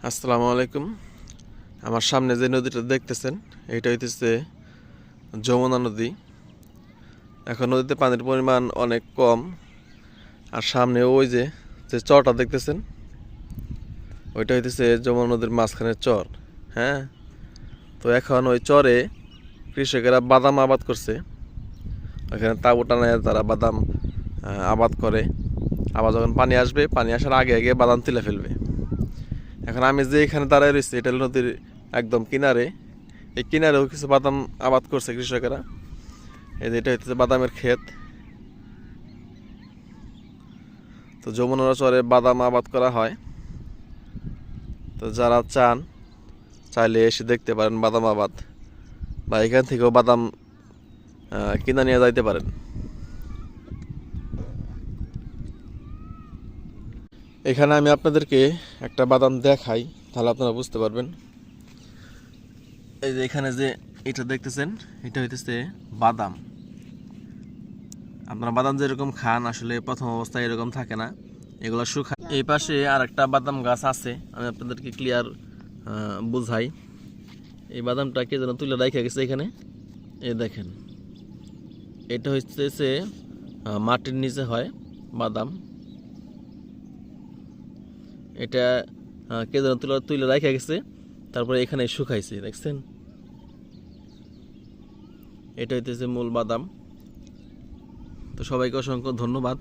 আসসালামু আলাইকুম। আমার সামনে যে নদীটা দেখতেছেন এটা হইতেছে যমুনা নদী। এখন নদীতে পানির পরিমাণ অনেক কম। আর সামনে ওই যে যে চরটা দেখতেছেন ওইটা হইতেছে যমুনা নদীর মাঝখানের চর। হ্যাঁ, তো এখন ওই চরে কৃষকেরা বাদাম আবাদ করছে। ওখানে তাঁবু টানায় তারা বাদাম আবাদ করে। আবার যখন পানি আসবে, পানি আসার আগে আগে বাদাম তুলে ফেলবে। এখন আমি যে এখানে দাঁড়ায় রয়েছি এটা নদীর একদম কিনারে। এই কিনারেও কিছু বাদাম আবাদ করছে কৃষকেরা। এই যে এটা হচ্ছে বাদামের ক্ষেত। তো যমুনা চরে বাদাম আবাদ করা হয়। তো যারা চাইলে এসে দেখতে পারেন বাদাম আবাদ, বা এখান থেকেও বাদাম কিনা নিয়ে যাইতে পারেন। এখানে আমি আপনাদেরকে একটা বাদাম দেখাই, তাহলে আপনারা বুঝতে পারবেন। এই যে এখানে যে এটা দেখতেছেন এটা হইতেছে বাদাম। আপনারা বাদাম যেরকম খান আসলে প্রথম অবস্থায় এরকম থাকে না, এগুলো শুকায়। এই পাশে আর একটা বাদাম গাছ আছে, আমি আপনাদেরকে ক্লিয়ার বুঝাই। এই বাদামটা কে যেন তুলে রেখে গেছে এখানে। এই দেখেন, এটা হচ্ছে মাটির নিচে হয় বাদাম। এটা কে যেন তুলে রেখে গেছে, তারপরে এখানে শুকাইছে, দেখছেন। এটা হইতেছে মূল বাদাম। তো সবাইকে অসংখ্য ধন্যবাদ।